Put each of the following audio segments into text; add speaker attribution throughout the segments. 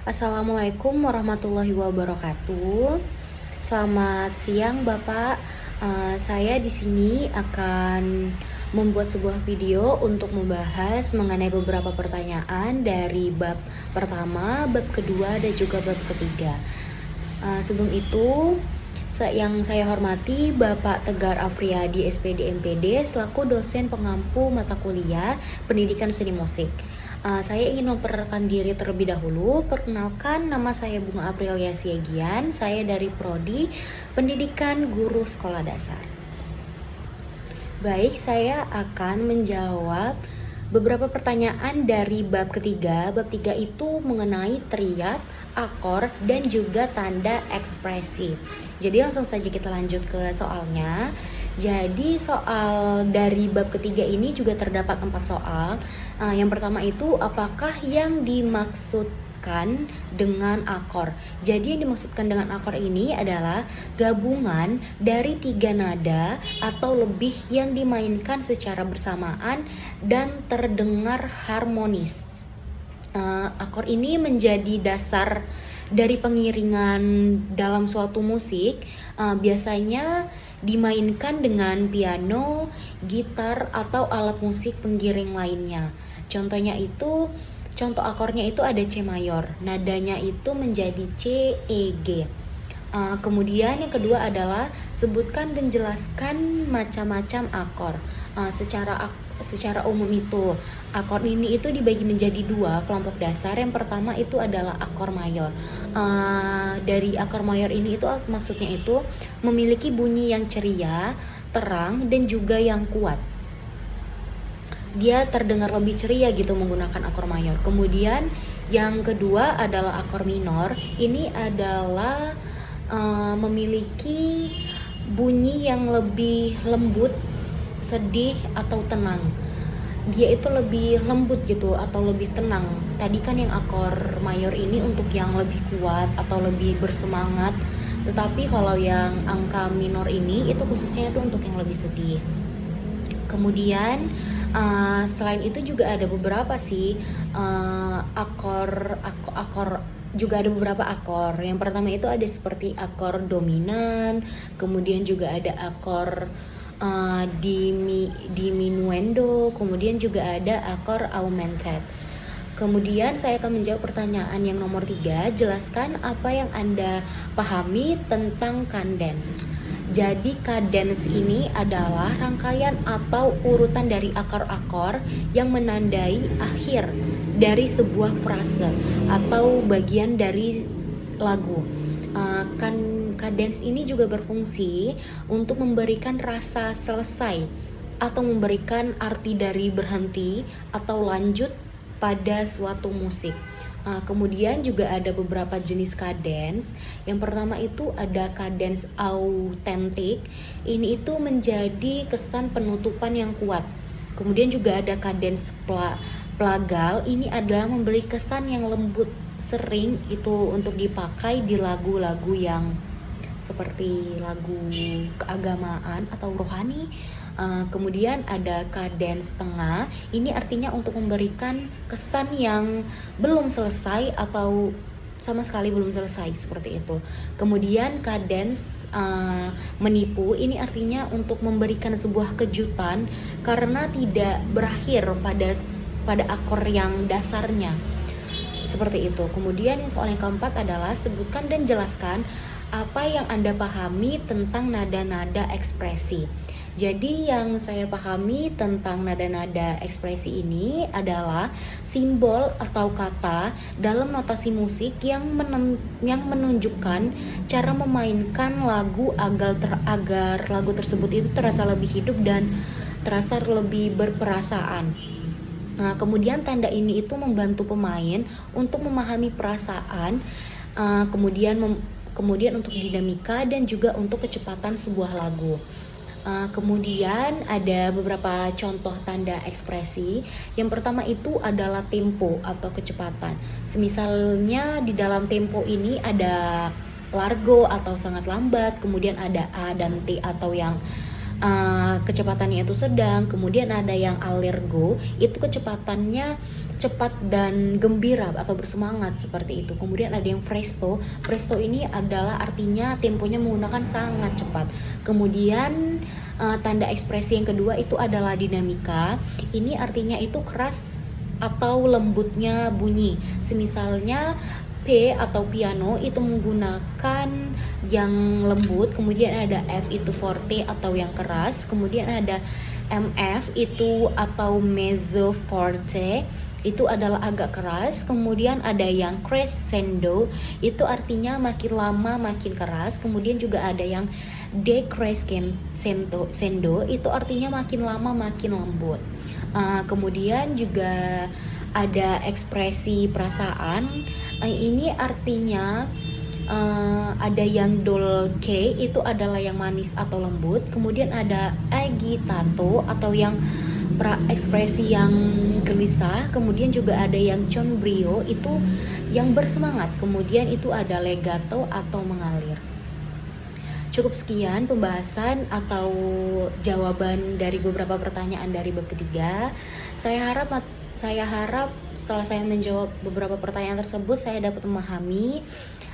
Speaker 1: Assalamualaikum warahmatullahi wabarakatuh. Selamat siang, Bapak. Saya di sini akan membuat sebuah video untuk membahas mengenai beberapa pertanyaan dari bab pertama, bab kedua, dan juga bab ketiga. Sebelum itu, yang saya hormati Bapak Tegar Afriyadi SPD MPD selaku dosen pengampu mata kuliah Pendidikan Seni Musik. Saya ingin memperkenalkan diri terlebih dahulu. Perkenalkan, nama saya Bunga Aprilia Siagian. Saya dari Prodi Pendidikan Guru Sekolah Dasar. Baik, saya akan menjawab beberapa pertanyaan dari bab ketiga. Bab 3 itu mengenai triad, akor, dan juga tanda ekspresi. Jadi langsung saja kita lanjut ke soalnya. Jadi soal dari bab ketiga ini juga terdapat 4 soal. Yang pertama itu, apakah yang dimaksudkan dengan akor? Jadi yang dimaksudkan dengan akor ini adalah gabungan dari 3 nada atau lebih yang dimainkan secara bersamaan dan terdengar harmonis. Akor ini menjadi dasar dari pengiringan dalam suatu musik. Biasanya dimainkan dengan piano, gitar, atau alat musik pengiring lainnya. Contoh akornya itu ada C mayor, nadanya itu menjadi C, E, G. Kemudian yang kedua adalah sebutkan dan jelaskan macam-macam akor. Secara umum itu akor ini itu dibagi menjadi 2 kelompok dasar. Yang pertama itu adalah akor mayor. Dari akor mayor ini itu maksudnya itu memiliki bunyi yang ceria, terang, dan juga yang kuat. Dia terdengar lebih ceria gitu menggunakan akor mayor. Kemudian yang kedua adalah akor minor. Ini adalah memiliki bunyi yang lebih lembut, sedih, atau tenang. Dia itu lebih lembut gitu atau lebih tenang. Tadi kan yang akor mayor ini untuk yang lebih kuat atau lebih bersemangat. Tetapi kalau yang angka minor ini itu khususnya itu untuk yang lebih sedih. Kemudian selain itu juga ada beberapa sih akor juga ada beberapa akor. Yang pertama itu ada seperti akor dominan, kemudian juga ada akor diminuendo, kemudian juga ada akor augmented. Kemudian saya akan menjawab pertanyaan yang nomor 3. Jelaskan apa yang Anda pahami tentang kadens. Jadi kadens ini adalah rangkaian atau urutan dari akor-akor yang menandai akhir dari sebuah frase atau bagian dari lagu. Kadens ini juga berfungsi untuk memberikan rasa selesai atau memberikan arti dari berhenti atau lanjut pada suatu musik. Kemudian juga ada beberapa jenis kadens. Yang pertama itu ada kadens autentik. Ini itu menjadi kesan penutupan yang kuat. Kemudian juga ada kadens plagal. Ini adalah memberi kesan yang lembut. Sering itu untuk dipakai di lagu-lagu yang seperti lagu keagamaan atau rohani. Kemudian ada kadens tengah. Ini artinya untuk memberikan kesan yang belum selesai atau sama sekali belum selesai, seperti itu. Kemudian kadens menipu. Ini artinya untuk memberikan sebuah kejutan karena tidak berakhir pada akor yang dasarnya, seperti itu. Kemudian yang soal yang keempat adalah sebutkan dan jelaskan apa yang Anda pahami tentang nada-nada ekspresi. Jadi yang saya pahami tentang nada-nada ekspresi ini adalah simbol atau kata dalam notasi musik yang menunjukkan cara memainkan lagu agar lagu tersebut itu terasa lebih hidup dan terasa lebih berperasaan. Kemudian tanda ini itu membantu pemain untuk memahami perasaan, kemudian untuk dinamika dan juga untuk kecepatan sebuah lagu. Kemudian ada beberapa contoh tanda ekspresi. Yang pertama itu adalah tempo atau kecepatan. Semisalnya di dalam tempo ini ada largo atau sangat lambat, kemudian ada A dan T atau yang kecepatannya itu sedang. Kemudian ada yang alergo, itu kecepatannya cepat dan gembira atau bersemangat seperti itu. Kemudian ada yang presto. Presto ini adalah artinya temponya menggunakan sangat cepat. Kemudian tanda ekspresi yang kedua itu adalah dinamika. Ini artinya itu keras atau lembutnya bunyi. Semisalnya P atau piano itu menggunakan yang lembut, kemudian ada F itu forte atau yang keras, kemudian ada MF itu atau mezzo forte itu adalah agak keras, kemudian ada yang crescendo itu artinya makin lama makin keras, kemudian juga ada yang decrescendo itu artinya makin lama makin lembut. Kemudian juga ada ekspresi perasaan, ini artinya ada yang dolce itu adalah yang manis atau lembut, kemudian ada agitato atau yang ekspresi yang gelisah, kemudian juga ada yang combrio itu yang bersemangat, kemudian itu ada legato atau mengalir. Cukup sekian pembahasan atau jawaban dari beberapa pertanyaan dari bab ketiga. Saya harap setelah saya menjawab beberapa pertanyaan tersebut, saya dapat memahami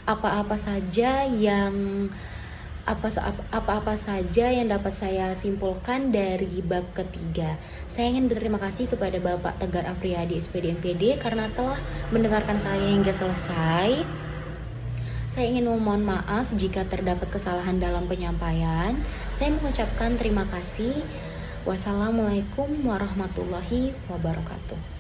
Speaker 1: apa-apa saja yang dapat saya simpulkan dari bab ketiga. Saya ingin berterima kasih kepada Bapak Tegar Afriyadi SPD MPD karena telah mendengarkan saya hingga selesai. Saya ingin memohon maaf jika terdapat kesalahan dalam penyampaian. Saya mengucapkan terima kasih. Wassalamualaikum warahmatullahi wabarakatuh.